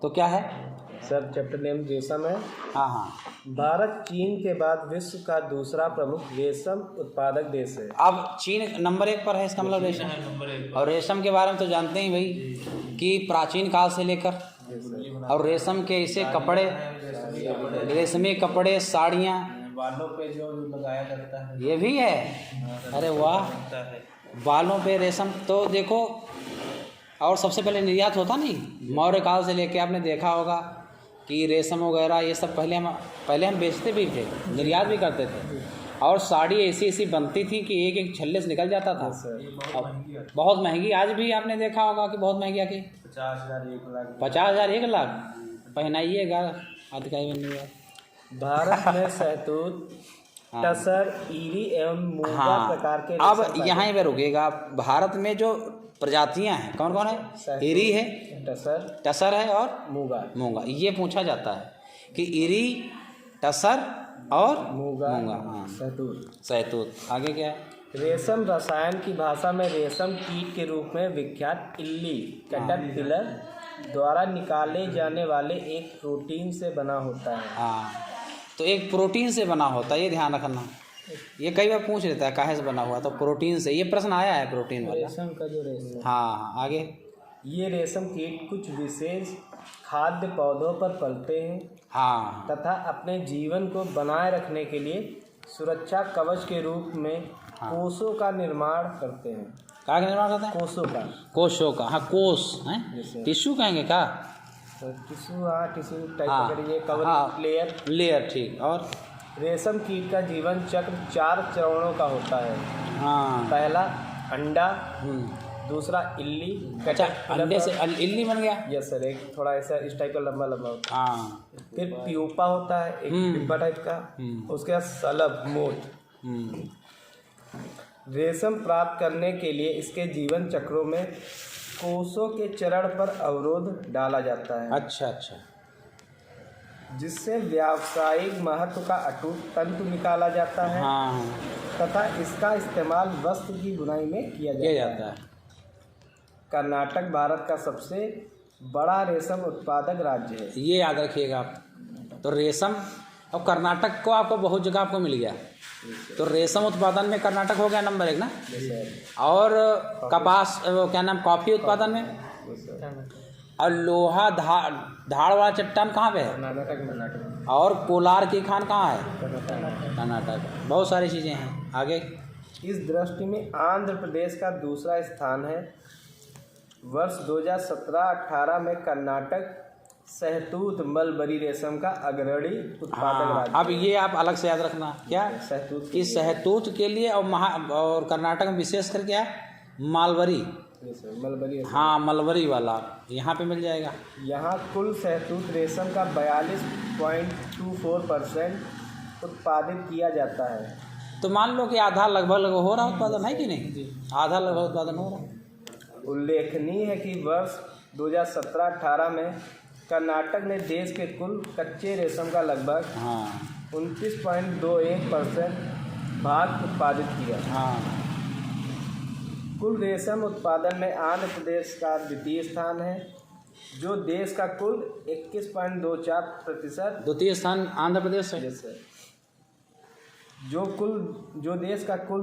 तो क्या है सर चैप्टर नेम रेशम है। हाँ हाँ। भारत चीन के बाद विश्व का दूसरा प्रमुख रेशम उत्पादक देश है। अब चीन नंबर 1 पर है, इसका मतलब रेशम। और रेशम के बारे में तो जानते ही भाई कि प्राचीन काल से लेकर, और रेशम के इसे कपड़े, रेशमी कपड़े, साड़ियाँ, बालों पे जो लगाया जाता है ये भी है। अरे वाह, बालों पे रेशम। तो देखो, और सबसे पहले निर्यात होता नहीं, मौर्य काल से लेके आपने देखा होगा कि रेशम वगैरह ये सब पहले हम बेचते भी थे, निर्यात भी करते थे। और साड़ी ऐसी ऐसी बनती थी कि एक एक छल्ले से निकल जाता था। बहुत महंगी, आज भी आपने देखा होगा कि बहुत महंगी आके 50,000 1 लाख 50,000 1 लाख पहनाइएगा अधिकारी बनने का। भारत में शहतूत, टसर, ईरी एवं मूंगा प्रकार के अब रेशम पाए यहाँ पे रुकेगा। भारत में जो प्रजातियां हैं कौन कौन है? शहतूत, इरी है, टसर है और मूंगा। ये पूछा जाता है कि इरी, टसर और मूंगा। हाँ, शहतूत। आगे क्या है? रेशम रसायन की भाषा में रेशम कीट के रूप में विख्यात इल्ली कैटरपिलर द्वारा निकाले जाने वाले एक प्रोटीन से बना होता है। हाँ, तो एक प्रोटीन से बना होता है, ये ध्यान रखना। ये कई बार पूछ लेता है काहे से बना हुआ, तो प्रोटीन से। ये प्रश्न आया है प्रोटीन वाला। रेशम का जो रेशम, हाँ, आगे। ये रेशम कीट कुछ विशेष खाद्य पौधों पर पलते हैं। हाँ, तथा अपने जीवन को बनाए रखने के लिए सुरक्षा कवच के रूप में कोषों का निर्माण करते हैं। क्या निर्माण करते हैं? कोषों का। हाँ, कोष हैं, टिश्यू कहेंगे क्या? टिश्यू, हाँ टिश्यू टाइप ये कवर लेयर, ठीक। और रेशम कीट का जीवन चक्र 4 चरणों का होता है। हाँ, पहला अंडा, दूसरा इल्ली। अच्छा, अंडे से इल्ली बन गया। यस सर, एक थोड़ा ऐसा इस टाइप का लंबा होता है। हाँ, फिर प्यूपा होता है, एक डिब्बा टाइप का। उसके बाद सलब, मोथ। रेशम प्राप्त करने के लिए इसके जीवन चक्रों में कोषों के चरण पर अवरोध डाला जाता है। अच्छा, जिससे व्यावसायिक महत्व का अटूट तंतु निकाला जाता है। हाँ, तथा इसका इस्तेमाल वस्त्र की बुनाई में किया जाता है। कर्नाटक भारत का सबसे बड़ा रेशम उत्पादक राज्य है। ये याद रखिएगा आप। तो रेशम, अब कर्नाटक को आपको बहुत जगह आपको मिल गया, तो रेशम उत्पादन में कर्नाटक हो गया नंबर 1 ना। और कपास, क्या नाम, कॉफ़ी उत्पादन में। और लोहा धाड़ वाला चट्टान कहाँ पे है? कर्नाटक। और कोलार की खान कहाँ है? कर्नाटक। बहुत सारी चीज़ें हैं। आगे। इस दृष्टि में आंध्र प्रदेश का दूसरा स्थान है। वर्ष 2017-18 में कर्नाटक शहतूत मलबरी रेशम का अग्रणी उत्पादक राज्य। अब ये आप अलग से याद रखना, क्या शहतूत कि शहतूत के लिए और कर्नाटक में विशेष कर क्या है? मालबरी। मलबरी। हाँ, मलबरी वाला यहाँ पे मिल जाएगा। यहाँ कुल शहतूत रेशम का 42.24% उत्पादित किया जाता है। तो मान लो कि आधा लगभग हो रहा उत्पादन है कि नहीं? आधा लगभग उत्पादन हो रहा। उल्लेखनीय है कि वर्ष 2017-18 में कर्नाटक ने देश के कुल कच्चे रेशम का लगभग 29.21% भाग उत्पादित किया। कुल रेशम उत्पादन में आंध्र प्रदेश का द्वितीय स्थान है, जो देश का कुल 21.24%। द्वितीय स्थान आंध्र प्रदेश है। जो देश का कुल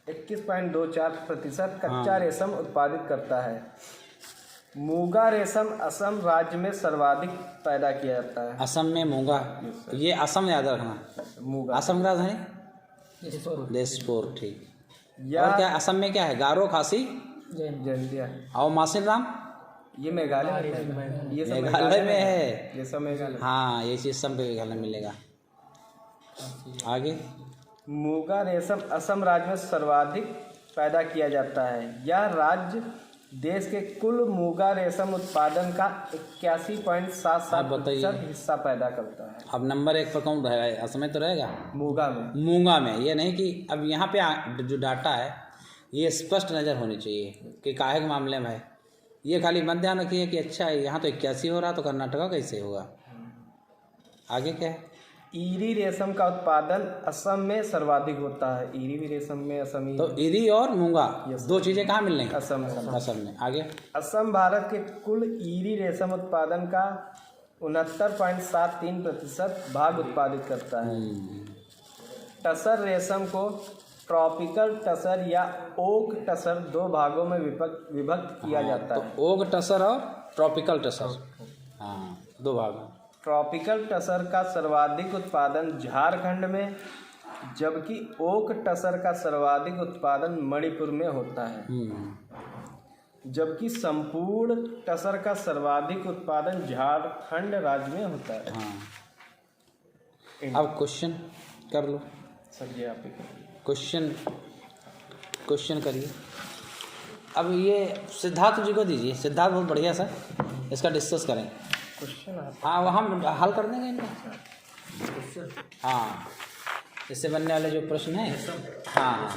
21.24% कच्चा रेशम उत्पादित करता है। मूंगा रेशम असम राज्य में सर्वाधिक पैदा किया जाता है। असम में मूंगा, ये असम याद रखना। मूंगा असम का है दिसपुर, ठीक। और क्या असम में क्या है? गारो, खासी, जंजिया और मासिनराम, ये मेघालय में है। ये सब मेघालय। हाँ, ये चीज़ सब मेघालय में मिलेगा। आगे। मूंगा रेशम असम राज्य में सर्वाधिक पैदा किया जाता है। यह राज्य देश के कुल मूंगा रेशम उत्पादन का 81.77% हिस्सा पैदा करता है। अब नंबर 1 पर कौन रहेगा? असम में तो रहेगा। मूंगा में। ये नहीं कि अब यहाँ पे जो डाटा है ये स्पष्ट नज़र होनी चाहिए कि काहे के मामले में है। ये खाली मत ध्यान रखिए कि अच्छा यहाँ तो 81 हो रहा तो कर्नाटक कैसे होगा। आगे क्या है? ईरी रेशम का उत्पादन असम में सर्वाधिक होता है। ईरी भी रेशम में असम ही तो ईरी और मूंगा दो चीज़ें कहाँ मिल रही हैं? असम में। असम में। आगे असम भारत के कुल ईरी रेशम उत्पादन का 69.73% भाग उत्पादित करता है। टसर रेशम को ट्रॉपिकल टसर या ओक टसर दो भागों में विभक्त किया जाता है। तो ओक टसर और ट्रॉपिकल टसर, हाँ, दो भाग। ट्रॉपिकल टसर का सर्वाधिक उत्पादन झारखंड में, जबकि ओक टसर का सर्वाधिक उत्पादन मणिपुर में होता है। जबकि संपूर्ण टसर का सर्वाधिक उत्पादन झारखंड राज्य में होता है। हाँ, अब क्वेश्चन कर लो सर जी, आप ही क्वेश्चन करिए। अब ये सिद्धार्थ जी को दीजिए। सिद्धार्थ बहुत बढ़िया सा इसका डिस्कस करें। क्वेश्चन हाँ, वो हम हल कर देंगे इनका। हाँ, इससे बनने वाले जो प्रश्न हैं, हाँ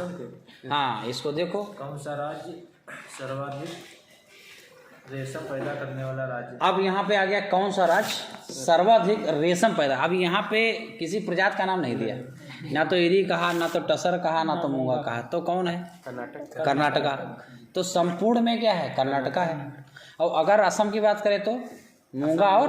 हाँ, इसको देखो। कौन सा राज्य सर्वाधिक रेशम पैदा करने वाला राज्य? अब यहाँ पे आ गया कौन सा राज्य सर्वाधिक रेशम पैदा। अब यहाँ पे किसी प्रजाति का नाम नहीं दिया, ना तो ईरी कहा, ना तो टसर कहा, ना तो मूंगा कहा। तो कौन है? कर्नाटका। तो संपूर्ण में क्या है? कर्नाटका है। और अगर असम की बात करें तो मूंगा और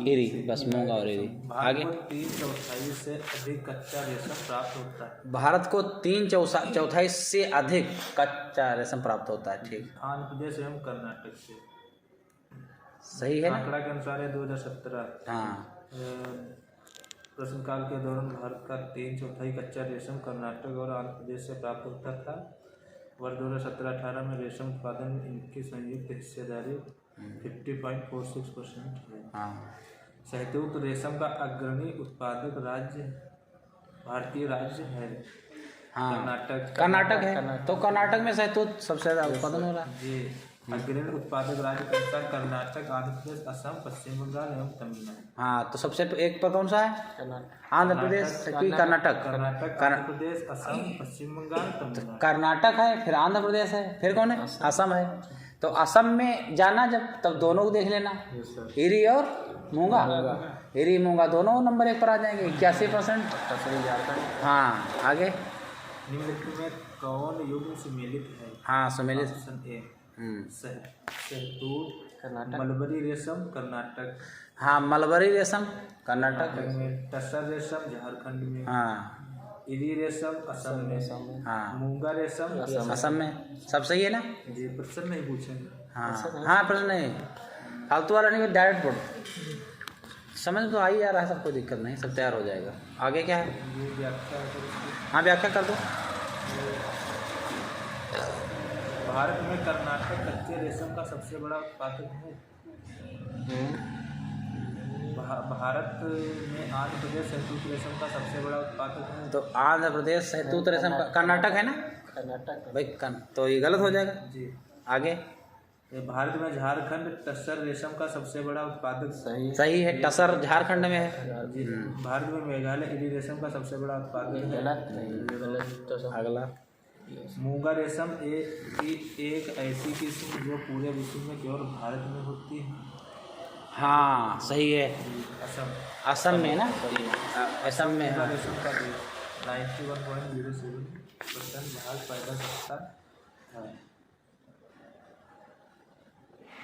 ईरी, बस मूंगा और ईरी। आगे, 3/4 से अधिक कच्चा रेशम प्राप्त होता है। भारत को 3/4 से अधिक कच्चा रेशम प्राप्त होता है। ठीक, आंध्र प्रदेश एवं कर्नाटक से। सही है ना? आंकड़ा के अनुसार है 2017 हाँ, प्रश्नकाल के दौरान भारत का 3/4 कच्चा रेशम कर्नाटक और आंध्र प्रदेश से प्राप्त होता था। वर्ष 2017-18 में रेशम उत्पादन में इनकी संयुक्त हिस्सेदारी 50.46% है। हाँ, शहतूत रेशम का अग्रणी उत्पादक राज्य भारतीय राज्य है हाँ, कर्नाटक है। तो कर्नाटक में शहतूत सबसे ज़्यादा उत्पादन हो रहा है। जी। अग्रणी उत्पादक राज्य के अनुसार कर्नाटक, आंध्र प्रदेश, असम, पश्चिम बंगाल एवं तमिलनाडु। हाँ, तो सबसे एक पर कौन सा है? आंध्र प्रदेश की कर्नाटक। कर्नाटक, आंध्र प्रदेश, असम, पश्चिम बंगाल, तमिलनाडु। कर्नाटक है, फिर आंध्र प्रदेश है, फिर कौन है? असम है। तो असम में जाना जब, तब दोनों को देख लेना, ईरी और मूंगा। ईरी मूंगा दोनों नंबर 1 पर आ जाएंगे, 81%। हाँ, आगे। निम्नलिखित में कौन युग्म सुमेलित है? हाँ, सुमेलित। ऑप्शन ए शहतूत, मलबरी रेशम कर्नाटक। हाँ, मलबरी रेशम कर्नाटक। में टसर रेशम झारखंड में। हाँ, ईरी रेशम असम में। हाँ, मूंगा रेशम असम में। सब सही है ना? जी, प्रश्न नहीं पूछेंगे। हाँ हाँ, प्रश्न नहीं, फालतू वाला नहीं, डायरेक्ट पढ़ो। समझ तो आ ही जा रहा है, सब कोई दिक्कत नहीं, सब तैयार हो जाएगा। आगे क्या है? ये व्याख्या है सर इसकी। हाँ, व्याख्या कर दो। भारत में कर्नाटक कच्चे रेशम का सबसे बड़ा उत्पादक है। भारत में आंध्र प्रदेश शहतूत रेशम का सबसे बड़ा उत्पादक है। तो आंध्र प्रदेश शहतूत रेशम का, कर्नाटक है ना भाई? तो ये गलत हो जाएगा जी। आगे। भारत में झारखंड टसर रेशम का सबसे बड़ा उत्पादक सही है, टसर झारखंड में है। जी। भारत में मेघालय ईरी रेशम का सबसे बड़ा उत्पादक है। अगला, मूंगा रेशम एक ऐसी किस्म जो पूरे विश्व में केवल भारत में होती है। हाँ, सही है। असम में ना? असम में। मूंगा हाँ, रेशम का 91.07% जहाज पैदा करता है।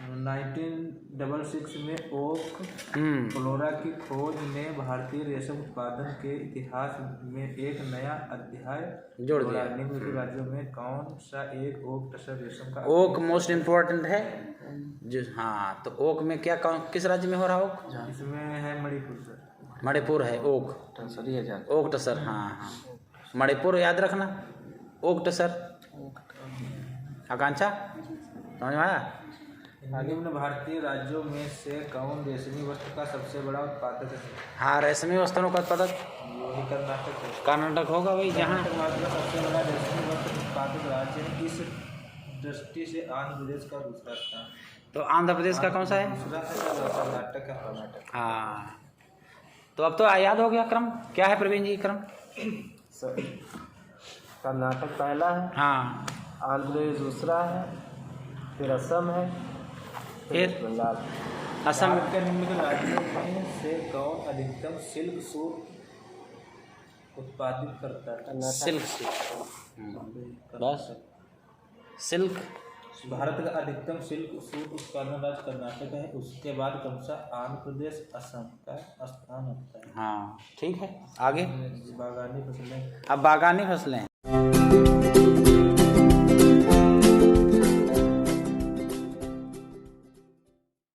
1966 में ओक फ्लोरा की खोज ने भारतीय रेशम उत्पादन के इतिहास में एक नया अध्याय जोड़ दिया। निम्नलिखित राज्यों में कौन सा एक ओक टसर रेशम का ओक मोस्ट इम्पोर्टेंट है जो। हाँ, तो ओक में क्या, किस राज्य में हो रहा ओक? इसमें है मणिपुर सर। मणिपुर है ओक। ओक टसर, हाँ हाँ, मणिपुर याद रखना। ओक टसर। आकांक्षा समझ में आया? निम्न भारतीय राज्यों में से कौन रेशमी वस्त्र का सबसे बड़ा उत्पादक है? हाँ, रेशमी वस्त्रों का उत्पादक यही कर्नाटक है। कर्नाटक होगा भाई। जहाँ भारत का सबसे बड़ा रेशमी वस्त्र उत्पादक राज्य है। इस दृष्टि से आंध्र प्रदेश का दूसरा स्थान। तो आंध्र प्रदेश का कौन सा है? दूसरा है कर्नाटक का। कर्नाटक। हाँ, तो अब तो याद हो गया क्रम। क्या है प्रवीण जी क्रम? कर्नाटक पहला है, हाँ, आंध्र प्रदेश दूसरा है, फिर असम है, फिर फिर बंगाल। असम भारत के निम्नलिखित राज्यों में से कौन अधिकतम सिल्क सूत उत्पादित करता है? सिल्क बस सिल्क भारत का अधिकतम सिल्क सूत उत्पादन राज्य कर्नाटक है। उसके बाद क्रमशः आंध्र प्रदेश, असम का स्थान होता है। हाँ ठीक है। आगे बागानी फसलें। अब बागानी फसलें